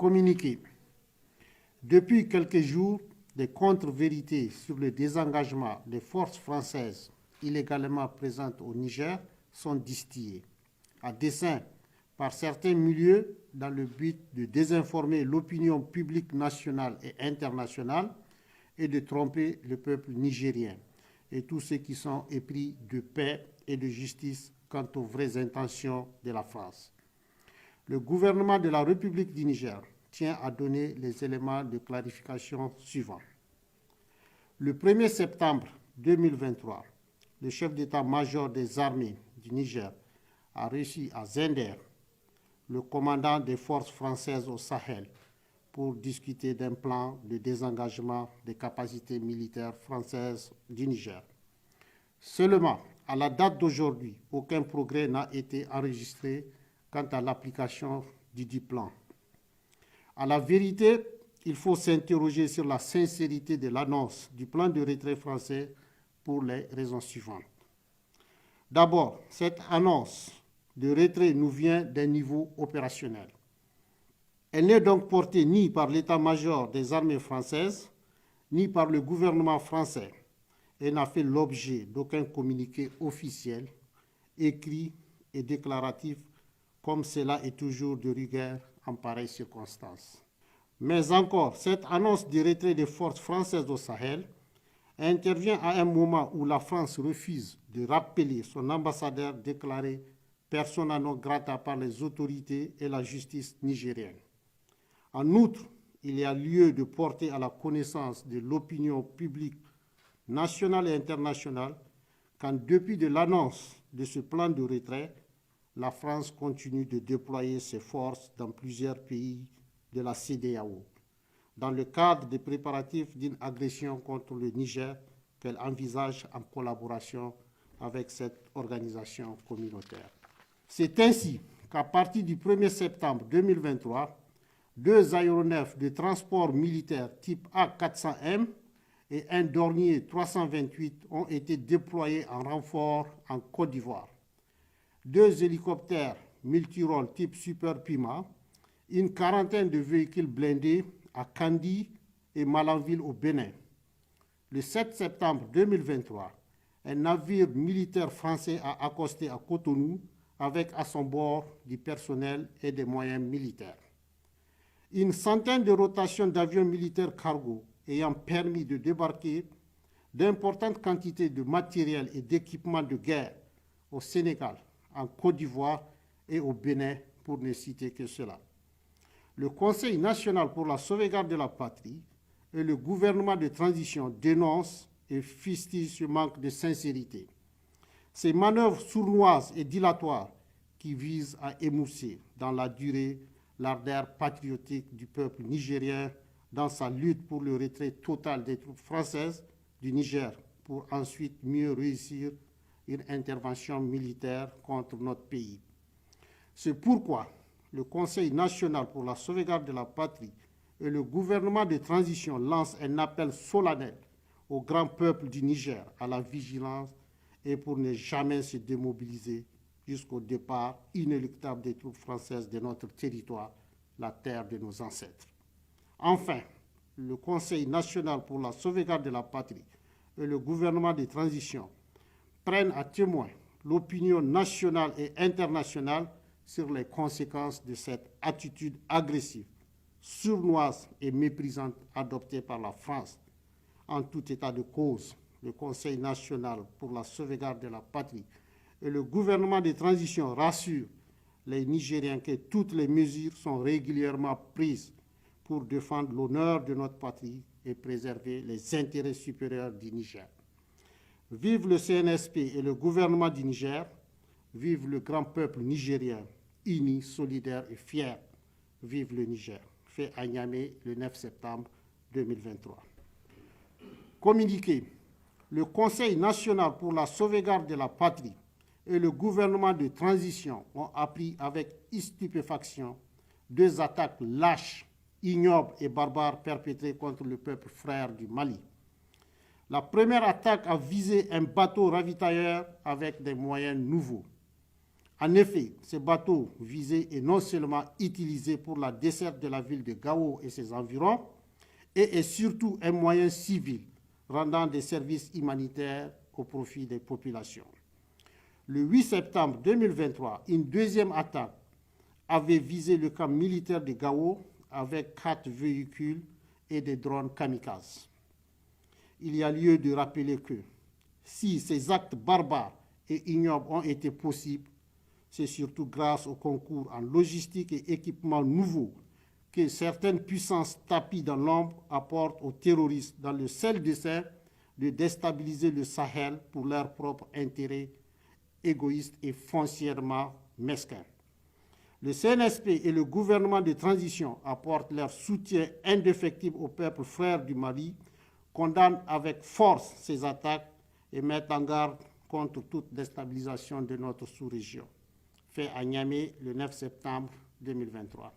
Communiqué. Depuis quelques jours, des contre-vérités sur le désengagement des forces françaises illégalement présentes au Niger sont distillées, à dessein par certains milieux dans le but de désinformer l'opinion publique nationale et internationale et de tromper le peuple nigérien et tous ceux qui sont épris de paix et de justice quant aux vraies intentions de la France. Le gouvernement de la République du Niger tient à donner les éléments de clarification suivants. Le 1er septembre 2023, le chef d'état-major des armées du Niger a reçu à Zender le commandant des forces françaises au Sahel pour discuter d'un plan de désengagement des capacités militaires françaises du Niger. Seulement, à la date d'aujourd'hui, aucun progrès n'a été enregistré quant à l'application du dit plan. À la vérité, il faut s'interroger sur la sincérité de l'annonce du plan de retrait français pour les raisons suivantes. D'abord, cette annonce de retrait nous vient d'un niveau opérationnel. Elle n'est donc portée ni par l'état-major des armées françaises, ni par le gouvernement français, et n'a fait l'objet d'aucun communiqué officiel, écrit et déclaratif, comme cela est toujours de rigueur en pareilles circonstances. Mais encore, cette annonce de retrait des forces françaises au Sahel intervient à un moment où la France refuse de rappeler son ambassadeur déclaré persona non grata par les autorités et la justice nigérienne. En outre, il y a lieu de porter à la connaissance de l'opinion publique nationale et internationale qu'en dépit de l'annonce de ce plan de retrait, la France continue de déployer ses forces dans plusieurs pays de la CEDEAO, dans le cadre des préparatifs d'une agression contre le Niger qu'elle envisage en collaboration avec cette organisation communautaire. C'est ainsi qu'à partir du 1er septembre 2023, 2 aéronefs de transport militaire type A400M et un Dornier 328 ont été déployés en renfort en Côte d'Ivoire. 2 hélicoptères multirôles type Super Puma, une quarantaine de véhicules blindés à Kandi et Malanville au Bénin. Le 7 septembre 2023, un navire militaire français a accosté à Cotonou avec à son bord du personnel et des moyens militaires. Une centaine de rotations d'avions militaires cargo ayant permis de débarquer d'importantes quantités de matériel et d'équipements de guerre au Sénégal, en Côte d'Ivoire et au Bénin, pour ne citer que cela. Le Conseil national pour la sauvegarde de la patrie et le gouvernement de transition dénoncent et fustigent ce manque de sincérité. Ces manœuvres sournoises et dilatoires qui visent à émousser dans la durée l'ardeur patriotique du peuple nigérien dans sa lutte pour le retrait total des troupes françaises du Niger pour ensuite mieux réussir une intervention militaire contre notre pays. C'est pourquoi le Conseil national pour la sauvegarde de la patrie et le gouvernement de transition lancent un appel solennel au grand peuple du Niger à la vigilance et pour ne jamais se démobiliser jusqu'au départ inéluctable des troupes françaises de notre territoire, la terre de nos ancêtres. Enfin, le Conseil national pour la sauvegarde de la patrie et le gouvernement de transition prennent à témoin l'opinion nationale et internationale sur les conséquences de cette attitude agressive, sournoise et méprisante adoptée par la France. En tout état de cause, le Conseil national pour la sauvegarde de la patrie et le gouvernement de transition rassurent les Nigériens que toutes les mesures sont régulièrement prises pour défendre l'honneur de notre patrie et préserver les intérêts supérieurs du Niger. Vive le CNSP et le gouvernement du Niger, vive le grand peuple nigérien, uni, solidaire et fier. Vive le Niger. Fait à Niamey le 9 septembre 2023. Communiqué. Le Conseil national pour la sauvegarde de la patrie et le gouvernement de transition ont appris avec stupéfaction 2 attaques lâches, ignobles et barbares perpétrées contre le peuple frère du Mali. La première attaque a visé un bateau ravitailleur avec des moyens nouveaux. En effet, ces bateaux visés est non seulement utilisé pour la desserte de la ville de Gao et ses environs, et est surtout un moyen civil rendant des services humanitaires au profit des populations. Le 8 septembre 2023, une deuxième attaque avait visé le camp militaire de Gao avec 4 véhicules et des drones kamikazes. Il y a lieu de rappeler que si ces actes barbares et ignobles ont été possibles, c'est surtout grâce au concours en logistique et équipements nouveaux que certaines puissances tapies dans l'ombre apportent aux terroristes dans le seul dessein de déstabiliser le Sahel pour leurs propres intérêts égoïstes et foncièrement mesquins. Le CNSP et le gouvernement de transition apportent leur soutien indéfectible au peuple frère du Mali, condamnent avec force ces attaques et mettent en garde contre toute déstabilisation de notre sous-région. Fait à Niamey le 9 septembre 2023.